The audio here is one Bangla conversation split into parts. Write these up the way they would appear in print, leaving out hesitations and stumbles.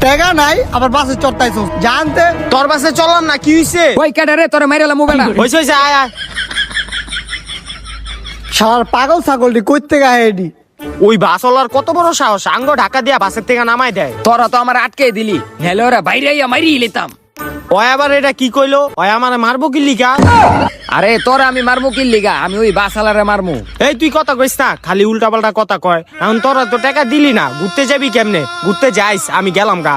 টেকা নাই আবার বাসে চড়তাইছো জানতে তোর বাসে চললাম না কি হইছে ওই ক্যাডারে তোরে মাইরালাম মোবাইল হইছে হইছে আয় আয় শালার পাগল ছাগলটি কইতে গায়ে এডি ওই বাসওয়ালার কত বড় সাহস আঙ্গ ঢাকা দিয়া বাসের থেকে নামাই দেয় তোরা তো আমার আটকে দিলি নেলে ওরা বাইরে আইয়া মাইরি লিতাম। ওই আবার এটা কি কইলো ওই আমার মারবো কি লিগা আরে তোরা আমি মারমু কি লিগা আমি ওই বাসালারে মারমু। এই তুই কথা কইস না খালি উল্টা পাল্টা কথা কয় এখন তোরা তো টাকা দিলি না ঘুরতে যাবি কেমনে ঘুরতে যাইস আমি গেলাম গা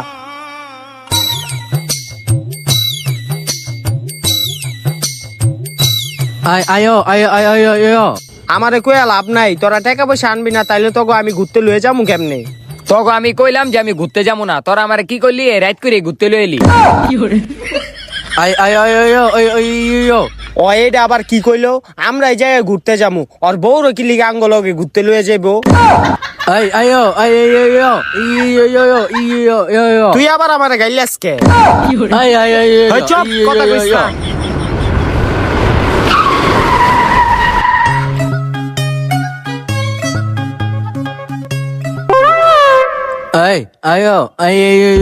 আয়ো আয়ো আয়ো আয়ো আয়ো আমারে কইয়া লাভ নাই তোরা টাকা পয়সা আনবি না তাইলে তোকে আমি ঘুরতে লয়ে যাবো কেমনে তোকে আমি কইলাম যে আমি ঘুরতে যাবো না তোরা আমারে কি করলি রাইট করে ঘুরতে লয়ে এলি। আয় আয় আয় আয় আয় আয় ও এটা আবার কি কইলো আমরা এই জায়গায় ঘুরতে যাবো আর বউর কি লিগা আঙ্গ লগে ঘুরতে লয়ে যাইবো আয় আয়ো আয় আয় আয় আয় আয় তুই আবার আমারে গাইলাস কে আয় আয় আয় ওই চুপ কথা কইস না আয় আয়ো আয় আয় আয়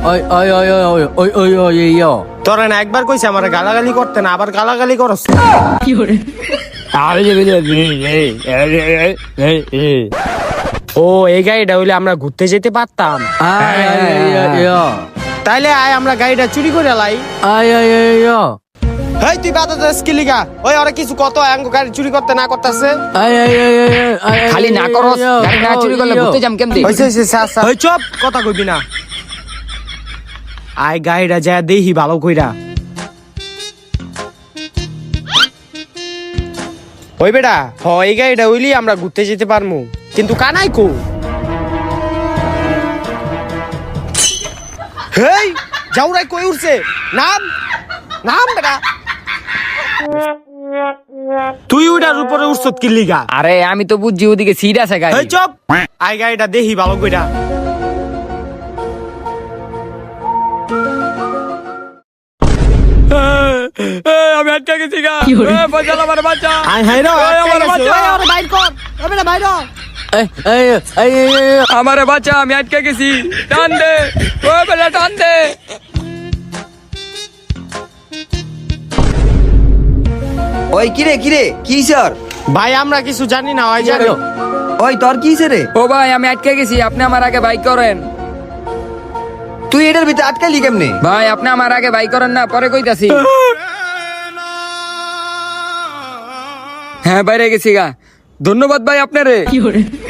আয় আয় আয় আয় আয় আয় আয় তোরা না একবার কইছে আমারে গালাগালি করতে না আবার গালাগালি করস ও এই গাড়িটা হইলে আমরা ঘুরতে যেতে পারতাম আয় আয় আয় তাইলে আয় আমরা গাড়িটা চুরি করে লাই আয় আয় আয় হেই তুই বাধা দিস কি লিগা ওই ওরা কিছু কত আঙ্গ গাড়ি চুরি করতে না করতেছে আয় আয় আয় আয় খালি না করস গাড়ি না চুরি করলে ঘুরতে যাম কেমনে। হইছে হইছে সাসা ওই চুপ কথা কইবি না আয় গাড়িটা যা দেহি ভালো কইরা ওই বেটা হ এই গাড়িটা হইলি আমরা ঘুরতে যেতে পারমু কিন্তু কানাই কো হেই যাওরাই কই উঠছে নাম নাম বেটা তুই ওইটার উপরে উঠছত কি লিগা আরে আমি তো বুঝছি ওদিকে সিট আছে গাড়ি। এই চুপ আই গাড়িটা দেহি ভালো কইরা আমি আটকে গেছি গা বাঁচাল আমার বাচ্চা আই হাই রে আমার বাচ্চা। ওরে বাইর কর ওরে বেটা বাইর কর আমারে বাচ্চা আমি আটকে গেছি টান দে ও বেটা টান দে। ওই কিরে কিরে কি স্যার ভাই আমরা কিছু জানি না ওই জানো ওই তোর কি রে ও ভাই আমি আটকে গেছি আপনি আমার আগে বাইক করেন। তুই এটার ভিতরে আটকালি কেমনে ভাই আপনি আমার আগে বাইক করেন না পরে কইতাছি। হ্যাঁ বাইরে গেছি গা ধন্যবাদ ভাই আপনারে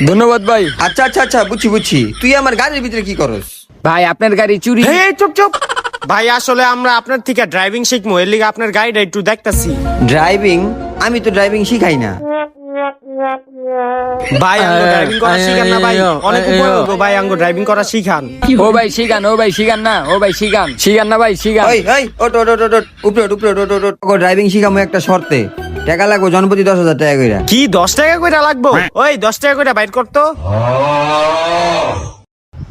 ধন্যবাদ ভাই। আচ্ছা আচ্ছা আচ্ছা বুঝছি বুঝছি তুই আমার গাড়ির ভিতরে কি করস ভাই আপনার গাড়ি চুরি। এই চুপ চুপ ভাই আসলে আমরা আপনার থেকে ড্রাইভিং শিখবো এর লিগে আপনার গাড়িটা একটু দেখতাছি ড্রাইভিং আমি তো ড্রাইভিং শিখাই না ভাই আঙ্গো ড্রাইভিং করা শিখান না ভাই অনেক উপরে হইবো ভাই আঙ্গো ড্রাইভিং করা শিখান ও ভাই শিখান ও ভাই শিখান না ও ভাই শিখান শিখান না ভাই শিখান। ওই ওই ওট ওট ওট ওট উপরে ওঠ, উপরে ওঠ, ওঠ, ওঠ, ওঠ। ওকে ড্রাইভিং শিখামো একটা শর্তে টাকা লাগবো জনপ্রতি 10,000 টাকা কইরা কি 10 টাকা কইরা লাগবো ওই 10 টাকা কইরা বাইর করতো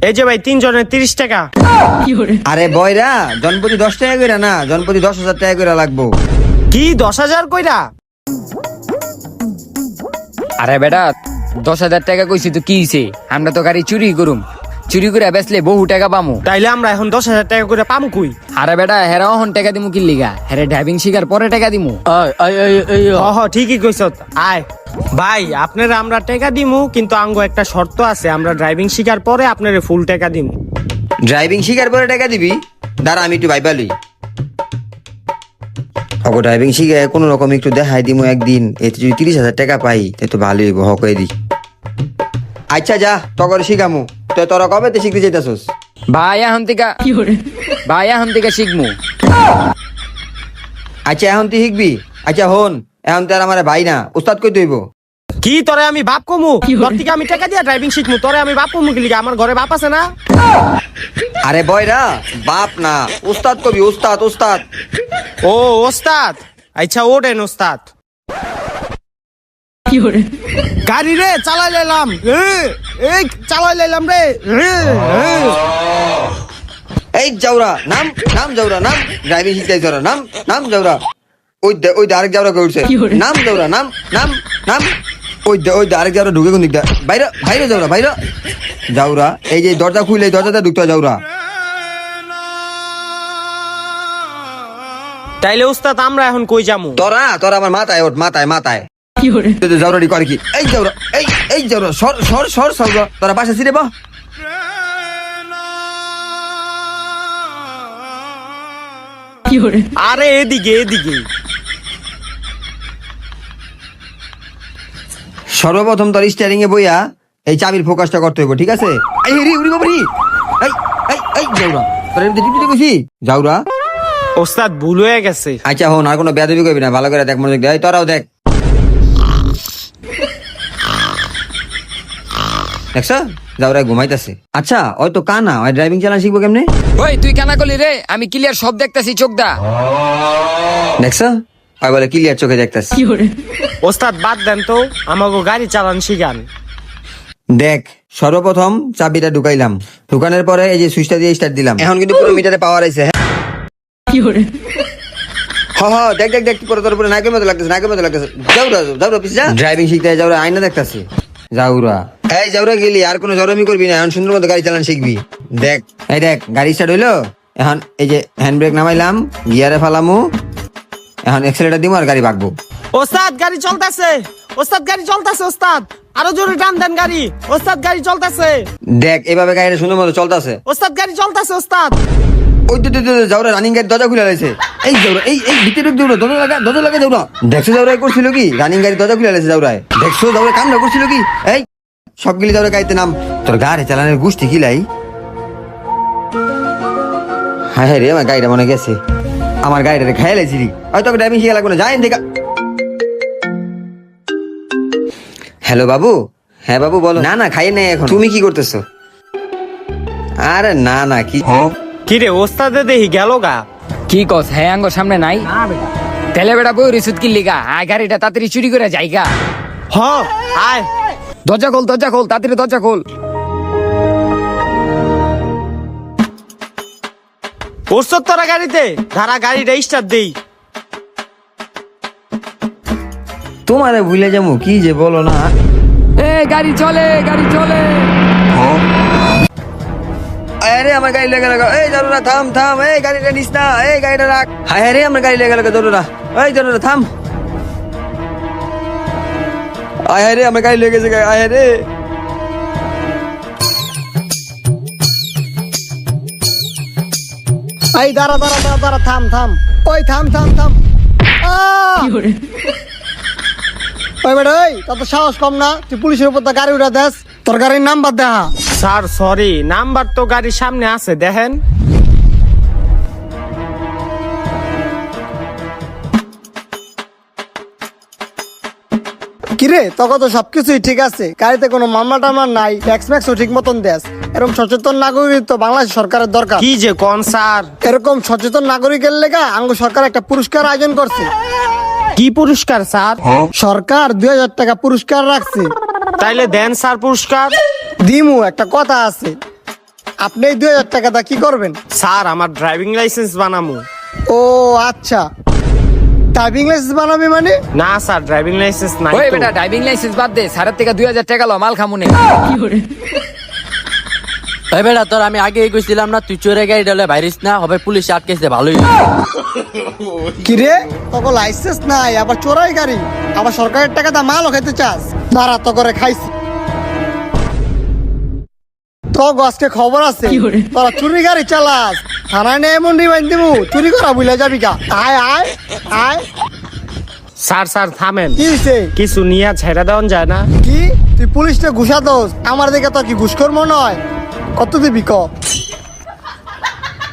এই যে ভাই 3 জনের 30 টাকা আরে বয়রা জনপ্রতি 10 টাকা কইরা না জনপ্রতি 10,000 টাকা কইরা লাগবো কি 10,000 কইরা আরে বেটা 10,000 টাকা কইছি তো কি হইছে আমরা তো গাড়ি চুরি করুম চুরি করে বেচলে বহু টাকা পামু। তাইলে আমরা এখন 10,000 টাকা করে পাম কই আরে বেটা হেরা হন টাকা দিমু কি লিগা হেরে ড্রাইভিং শিখার পরে টাকা দিমু। আয় আয় আয় আয় হ ঠিকই কইছ আয় ভাই আপনারা আমরা টাকা দিমু কিন্তু আঙ্গো একটা শর্ত আছে আমরা ড্রাইভিং শিখার পরে আপনারে ফুল টাকা দিমু ড্রাইভিং শিখার পরে টাকা দিবি দাঁড়া আমি একটু ভাইবা লই ওকে ড্রাইভিং শিখে কোনো রকম একটু দেখাই দিমু একদিন এতে যদি 30,000 টাকা পাই তাহলে তো ভালোই হইব হক করে দি আচ্ছা যা তখন শিখামু তো তোরা কবে তে শিখতে যেতেছস ভাই এখন থেকে শিখমু। আচ্ছা এখন তুই শিখবি আচ্ছা হন এখন তো আর আমার ভাই না উস্তাদ কই দইব কি তোরে আমি বাপ কমু তোর থেকে আমি টাকা দিয়া ড্রাইভিং শিখমু তোরে আমি বাপ কমু কি লিগা আমার ঘরে বাপ আছে না আরে বয়রা বাপ না উস্তাদ কবি উস্তাদ উস্তাদ ও ওস্তাদ আচ্ছা ওঠেন ওস্তাদ গাড়ি রে চালাই লাইলাম এই চালাই লাইলাম রে এই যাওরা নাম নাম যাওরা নাম ড্রাইভিং শিখতে যাওরা নাম নাম যাওরা ওই আরেক যাওরা কই উঠছে নাম যাওরা নাম নাম নাম ওই আরেক যাওরা ঢুকে কোন দিকটা বাইরে বাইরে যাওরা বাইরে যাওরা এই যে দরজা খুলে দরজাটা ঢুকতে যাওরা তাইলে উস্তাদ আমরা এখন কই যামু? তোরা তোরা আমার মাথায় ওঠ, মাথায় তুই তো জাউরাটি করে কি? এই জাউরা, এই জাউরা, সর তোরা পাশে ছিড়ে বা। আরে এদিকে সর্বপ্রথম তোর স্টিয়ারিং এ বইয়া এই চাবির ফোকাসটা করতে হইব, ঠিক আছে? এই রে উড়ি বাবরি, এই জাউরা, তোর এমনি টিপটিতে কইছি জাউরা। ওস্তাদ ভুল হয়ে গেছে। আচ্ছা হন, আর কোনো বেয়াদবি করবি না, ভালো করে দেখ, মনোযোগ দে। এই তোরাও দেখ, দেখছ জাউরা ঘুমাইতেছে। আচ্ছা ওই তো কানা, ওই ড্রাইভিং চালান শিখবো কেমনে? ওই তুই কানা করলি রে, আমি ক্লিয়ার সব দেখতাছি, চোখ দা। দেখছ ওই বলে ক্লিয়ার চোখে দেখতেছি। ওস্তাদ বাদ দেন তো, আমাকে গাড়ি চালান শিখান। দেখ সর্বপ্রথম চাবিটা ঢুকাইলাম, ঢুকানোর পরে এই যে সুইচটা দিয়ে স্টার্ট দিলাম। এখন কিন্তু পুরো মিটারে পাওয়ার আইছে। হ্যাঁ দেখ পুরো তোর পুরো নাকের মতো লাগতেছে, জাউরা পিছা ড্রাইভিং শিখতে জাউরা আয়না দেখতাছি। জাউরা এই জাউরা গেলি আর কোনো জরমি করবি না, এখন সুন্দর মতো গাড়ি চালান শিখবি। দেখ গাড়ি স্টার্ট হইলো। এখন এই যে হ্যান্ড ব্রেক নামাইলাম, গিয়ারে ফালামু, এখন এক্সেলেটার দিমু আর গাড়ি ভাগবো। ওস্তাদ গাড়ি চলতেছে, ওস্তাদ আরো জোরে টান দেন গাড়ি। ওস্তাদ গাড়ি চলতেছে। দেখ এভাবে গাড়িটা সুন্দর মতো চলতেছে। ওস্তাদ গাড়ি চলতেছে। ওস্তাদ ওই তো জাউরা রানিং গাড়ির দরজা খুলে লাইছে। এই জাউরা এই ভিতরে ঢুক, দরজা লাগা জাউরা। দেখছো জাউরা করছিল কি? রানিং গাড়ির দরজা খুলে লাইছে জাউরা। দেখছো জাউরা কামটা করছিল কি? এই সবগুলি জাউরা গাড়িতে নাম। তোর গাড়ি চালানোর গুষ্টি কিলাই। হ্যাঁ রে, আমার গাড়িটা মনে গেছে, আমার গাড়িটা খাই লাইছিলি। হয়তো ড্রাইভিং শিখে লাগবে না, যাই দেখা। হ্যালো বাবু। হ্যাঁ বাবু বলো। না খাইয়ে নেই এখন। তুমি কি করতেছো? আরে না কি রে ওস্তাদে দেখি গেল গা। কি কস? হ্যাঁ আঙ্গ সামনে নাই তেলে বেড়া বই রিসুদ কিনলি গা। আয় গাড়িটা তাড়াতাড়ি চুরি করে যাইগা। আয় দরজা খোল তাড়াতাড়ি দরজা খোল। ওস্তাদ তোরা গাড়িতে ধারা, গাড়িটা স্টার্ট দেই। তোমারে ভুলে যাবো কি যে বলো না। গাড়ি চলে। আরে আমার গাড়ি লেগে লাগা। এই জরুরা থাম, এই গাড়িটা নিস না, এই গাড়িটা রাখ। হায় রে আমার গাড়ি লেগে লাগা জরুরা। এই জরুরা থাম। আয় রে আমার গাড়ি লেগেছে, আয় রে। এই দাঁড়া থাম। ওই থাম। ওই বেটা, ওই তোর তো সাহস কম না, তুই পুলিশের উপর তো গাড়ি উঠা দেস। তোর গাড়ির নাম্বার দেখা। স্যার সরি, নাম্বার তো গাড়ির সামনে আছে, দেখেন। কিরে তোকে তো সবকিছুই ঠিক আছে, গাড়িতে কোনো মামলা টামলা নাই, ট্যাক্স ম্যাক্সও ঠিক মতন দেস। এরকম সচেতন নাগরিক তো বাংলাদেশ সরকারের দরকার। কি যে কোন স্যার? এরকম সচেতন নাগরিকের লেগা আঙ্গ সরকার একটা পুরস্কার আয়োজন করছে। কি পুরস্কার স্যার? সরকার 2000 টাকা পুরস্কার রাখছে। তাইলে দেন স্যার পুরস্কার। দিমু, একটা কথা আছে, আপনি এই 2000 টাকাটা কি করবেন? স্যার আমার ড্রাইভিং লাইসেন্স বানামু। ও আচ্ছা, ড্রাইভিং লাইসেন্স বানাবি মানে? না স্যার, ড্রাইভিং লাইসেন্স নাই ওই তো। বেটা ড্রাইভিং লাইসেন্স বাদ দে, সারের থেকে 2000 টাকা লো, মাল খামুনে। এই বেটা তোর আমি আগে কইছিলাম না, তুই চোরে গাড়ি ডালে বাইরিস না, হবে পুলিশে আটকেছে, ভালোই। কিরে তোকে লাইসেন্স নাই, আবার চোরাই গাড়ি, আবার সরকারের টাকাটা মালও খেতে চাস? দাঁড়া তো করে খাইছি। তো আজকে খবর আছে, তোরা চুরি গাড়ি চালাস, থানায় নিয়ে এমন রিমাইন্ড দিবো, চুরি করা ভুলে যাবি গা। আয়। স্যার থামেন। কি হইছে? কিছু নিয়ে ছেড়ে দেওয়া যায় না? কি তুই পুলিশটা ঘুষা দোস? আমার দিকে তো কি ঘুষখোর মনে হয়? কত দিবি ক?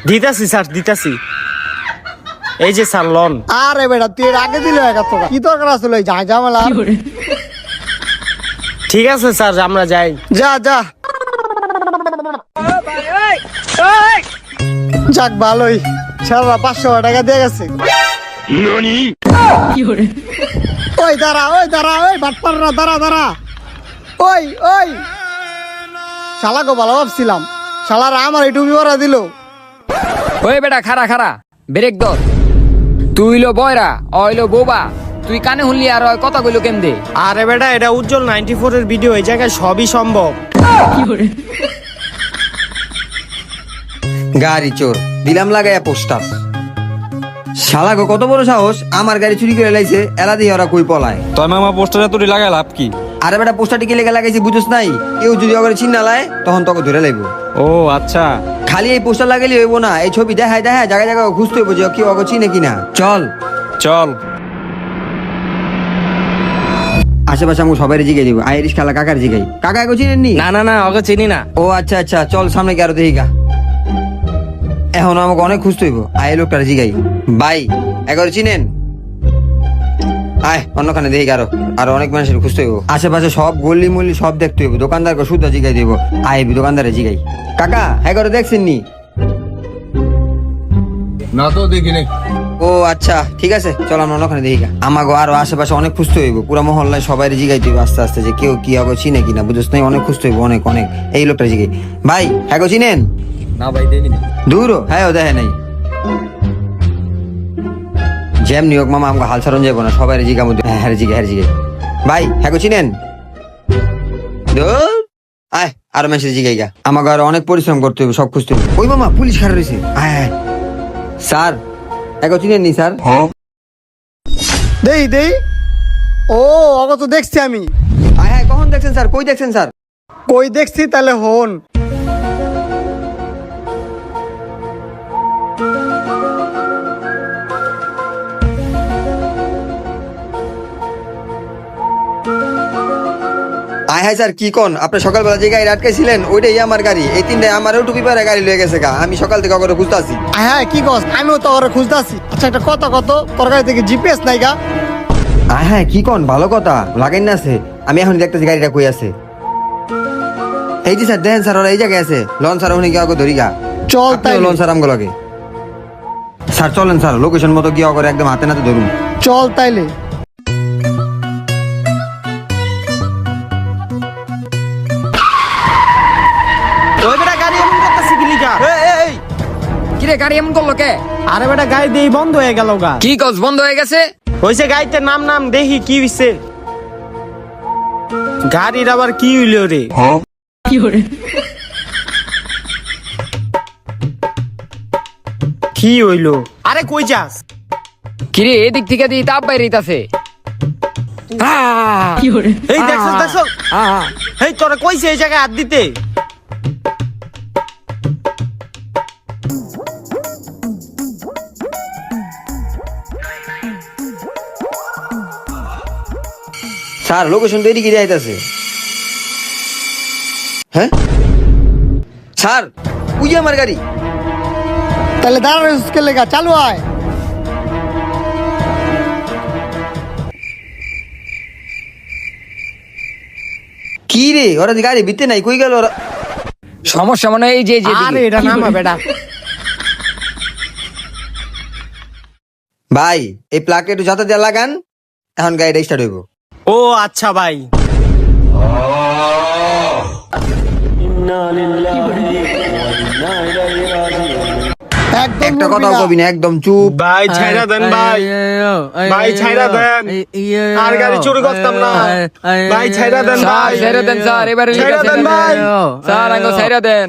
দিতাছি স্যার, দিতাছি। এই যে স্যার লোন। আরে বেটা তুই এর আগে দিলে 1000 টাকা, কি দরকার আসলে ওই ঝামেলা? ঠিক আছে স্যার, আমরা যাই। যা যাক ভালোই, সারা 500 টাকা দিয়ে গেছে। ওই দাঁড়া, ওই বাটপাররা দাঁড়া। ওই শালা গো ভালো ভাবছিলাম, শালারা আমার এই টুপি ভরা দিল। ওই বেটা খারা ব্রেক ধর। তুই লো বয়রা, অইলো বোবা, তুই কানে শুনলি আর ওই কথা কইলো কেমদে? আরে বেটা এটা উজ্জ্বল 94 এর ভিডিও, এই জায়গায় সবই সম্ভব। গাড়ি চোর দিলাম লাগাইয়া পোস্টার। শালা গো কত বড় সাহস আমার গাড়ি চুরি করে লাইছে এলা দিয়ে ওরা কই পলায়। তোর মামা পোস্টারে তুই লাগাই লাভ কি? আরে বেটা পোস্টারটি লেগে লাগাইছি বুঝছ নাই, কেউ যদি ওকে চিন্না লায় তখন তোকে ধরে লাইব। ও আচ্ছা, খালি এই পোস্টার লাগাইলে হইব না, এই ছবি দেখায় দেখায় জায়গায় জায়গায় খুঁজতে হইব যে কেউ ওকে চিনে কিনা। চল চল। আশেপাশে আমাকে সবাই জিগাই দিব। আইরিশ খালা কাকার জিগাই, কাকা এগো চিনেননি? না না না ওকে চিনি না। ও আচ্ছা আচ্ছা, চল সামনে কি আরো দেখি গা। এখন আমাকে অনেক খুঁজতে হইব। আই লোকটার জিগাই, ভাই এগারো চিনেন? আয় অন্যখানে দেখি আরো আরো অনেক মানুষের খুঁজতে হইব। আশেপাশে সব গল্লি মল্লি সব দেখতে হইব। দোকানদারকে শুদ্ধ জিগাই দিব। আয় দোকানদারে জিগাই, কাকা এগারো দেখছেন নি? না তো দেখি নাই। ও আচ্ছা ঠিক আছে, চল আমরা অন্যখানে দেখি গা। আমাকে আরো আশেপাশে অনেক খুঁজতে হইব। পুরা মহল্লায় সবাই জিগাই দিব আস্তে আস্তে যে কেউ কি আগে চিনে কিনা, বুঝছ নাই? অনেক খুঁজতে হইব, অনেক অনেক। এই লোকটা জিগাই, ভাই এগো চিনেন? না ভাই দেখি না। দূর হ্যাঁ ও দেখে নাই। জ্যাম নিয়োগ মামা আমাকে হাল ছাড়ন যাবো না, সবাই জিগা মধ্যে হ্যাঁ জিগাই ভাই হ্যাঁ চিনেন? ধুর, আয় আরো মেসেজ জিগাই গা। আমাকে আরো অনেক পরিশ্রম করতে হবে, সব খুঁজতে হবে। ওই মামা পুলিশ খারাপ রয়েছে। আয় আয় স্যার এগো চিনেন নি স্যার? দেই দেই, ও অগ তো দেখছি আমি। আয় হ্যাঁ কখন দেখছেন স্যার? কই দেখছেন স্যার? কই দেখছি তাহলে হন। আয় হ্যাঁ স্যার কি কোন? আপনি সকালবেলা যে গাড়ি আটকাইছিলেন ওইটাই আমার গাড়ি। এই তিনটায় আমারও টুপি পরে গাড়ি লয়ে গেছে গা। আমি সকাল থেকে অগরে খুঁজতে আছি। হ্যাঁ কি কস, আমিও তো ওরা খুঁজতেছি। আচ্ছা একটা কথা কত, তোর গাড়ি থেকে জিপিএস নাই গা? আয় হ্যাঁ কি কোন? ভালো কথা, লাগাই না আছে। আমি এখন দেখতেছি গাড়িটা কই আছে। এই যে স্যার দেখেন স্যার ওরা এই জায়গায় আছে। লন স্যার উনি কি আগে ধরি গা। চল আপনিও তাই লন স্যার আমগো লাগে। স্যার চলেন স্যার, লোকেশন মতো গিয়ে করে একদম হাতে নাতে ধরুন। চল তাইলে। ওই বেটা গাড়ি এমন করতেছে কি লিখা? এই কিরে গাড়ি এমন করলো কে? আরে বেটা গাড়ি দিয়ে বন্ধ হয়ে গেল গা। কি কস বন্ধ হয়ে গেছে? হইছে গাড়িতে নাম নাম দেখি কি হইছে। গাড়ির আবার কি হইলো রে? কি হইলো? আরে কই যাস? কিরে এদিক থেকে দি তাপ বাইরেইতাছে। এই দেখছ দেখছ, এই তোরা কইছে এই জায়গায় হাত দিতে। স্যার লোকেশন তো এদিকে যাইতেছে। হ্যাঁ স্যার ওই যে আমার গাড়ি। তাহলে দাঁড়ানো লেগা চালু আয়। কি রে ওরা যে গাড়ি ভিতরে নাই, কই গেল ওরা? সমস্যা মনে হয় এই যে আরে এটা নামা বেটা। ভাই এই প্লাকে একটু যাতে দেওয়া লাগান, এখন গাড়িটা স্টার্ট হইব। ও আচ্ছা ভাই। একদম একটা নড়বি কথাও না। কবি না, একদম চুপ। ভাই ছাইরা দেন ভাই, ভাই ছাইরা দেন। আর গাড়ি চুরি করতাম না। ভাই ছাইরা দেন স্যার ভাই, ছেড়ে দেন স্যার, এবারে ছাইরা দেন ভাই। স্যার আঙ্গো ছেড়ে দেন।